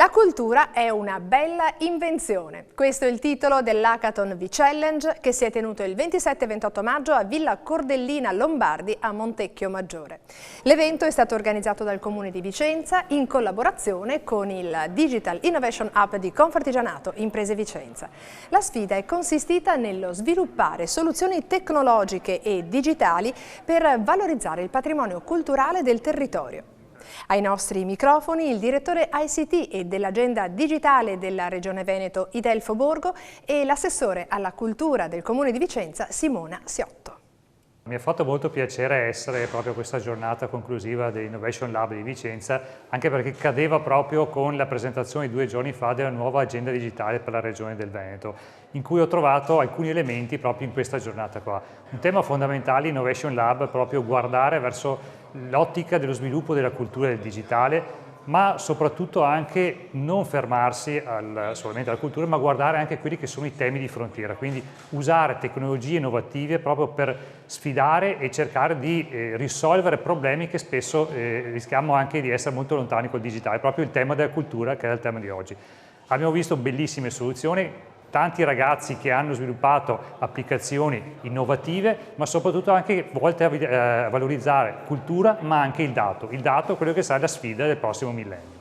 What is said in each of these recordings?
La cultura è una bella invenzione. Questo è il titolo dell'Hackathon V-Challenge che si è tenuto il 27 e 28 maggio a Villa Cordellina Lombardi a Montecchio Maggiore. L'evento è stato organizzato dal Comune di Vicenza in collaborazione con il Digital Innovation Hub di Confartigianato Imprese Vicenza. La sfida è consistita nello sviluppare soluzioni tecnologiche e digitali per valorizzare il patrimonio culturale del territorio. Ai nostri microfoni il direttore ICT e dell'agenda digitale della Regione Veneto Idelfo Borgo e l'assessore alla cultura del Comune di Vicenza Simona Siotto. Mi ha fatto molto piacere essere proprio questa giornata conclusiva dell'Innovation Lab di Vicenza, anche perché cadeva proprio con la presentazione 2 giorni fa della nuova agenda digitale per la Regione del Veneto, in cui ho trovato alcuni elementi proprio in questa giornata qua. Un tema fondamentale Innovation Lab è proprio guardare verso l'ottica dello sviluppo della cultura del digitale, ma soprattutto anche non fermarsi solamente alla cultura, ma guardare anche quelli che sono i temi di frontiera, quindi usare tecnologie innovative proprio per sfidare e cercare di risolvere problemi che spesso rischiamo anche di essere molto lontani col digitale, proprio il tema della cultura che è il tema di oggi. Abbiamo visto bellissime soluzioni, tanti ragazzi che hanno sviluppato applicazioni innovative, ma soprattutto anche volte a valorizzare cultura, ma anche il dato. Il dato è quello che sarà la sfida del prossimo millennio.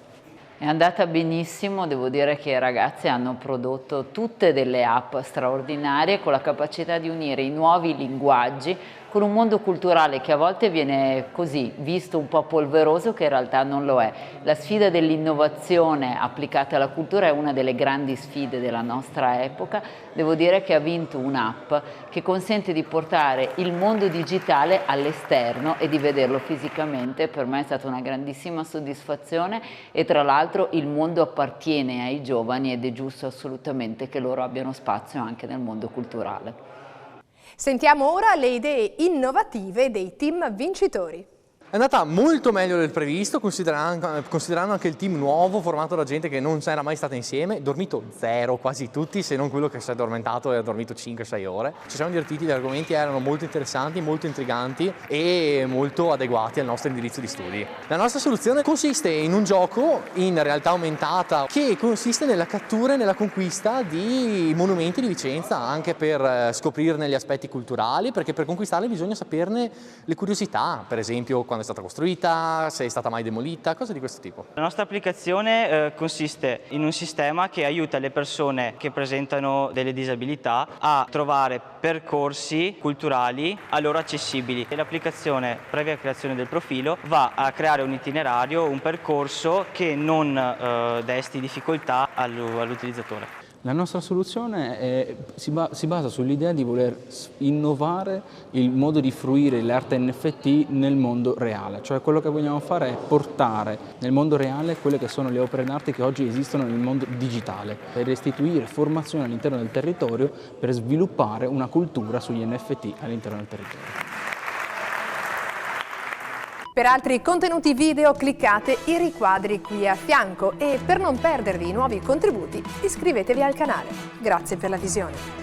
È andata benissimo, devo dire che i ragazzi hanno prodotto tutte delle app straordinarie con la capacità di unire i nuovi linguaggi con un mondo culturale che a volte viene così visto un po' polveroso, che in realtà non lo è. La sfida dell'innovazione applicata alla cultura è una delle grandi sfide della nostra epoca. Devo dire che ha vinto un'app che consente di portare il mondo digitale all'esterno e di vederlo fisicamente. Per me è stata una grandissima soddisfazione e tra l'altro il mondo appartiene ai giovani ed è giusto assolutamente che loro abbiano spazio anche nel mondo culturale. Sentiamo ora le idee innovative dei team vincitori. È andata molto meglio del previsto, considerando anche il team nuovo formato da gente che non era mai stata insieme, dormito zero quasi tutti, se non quello che si è addormentato e ha dormito 5-6 ore. Ci siamo divertiti, gli argomenti erano molto interessanti, molto intriganti e molto adeguati al nostro indirizzo di studi. La nostra soluzione consiste in un gioco in realtà aumentata che consiste nella cattura e nella conquista di monumenti di Vicenza, anche per scoprirne gli aspetti culturali, perché per conquistarli bisogna saperne le curiosità, per esempio quando è stata costruita, se è stata mai demolita, cose di questo tipo. La nostra applicazione consiste in un sistema che aiuta le persone che presentano delle disabilità a trovare percorsi culturali a loro accessibili. L'applicazione, previa creazione del profilo, va a creare un itinerario, un percorso che non desti difficoltà all'utilizzatore. La nostra soluzione si basa sull'idea di voler innovare il modo di fruire l'arte NFT nel mondo reale, cioè quello che vogliamo fare è portare nel mondo reale quelle che sono le opere d'arte che oggi esistono nel mondo digitale e restituire formazione all'interno del territorio per sviluppare una cultura sugli NFT all'interno del territorio. Per altri contenuti video cliccate i riquadri qui a fianco e per non perdervi i nuovi contributi iscrivetevi al canale. Grazie per la visione.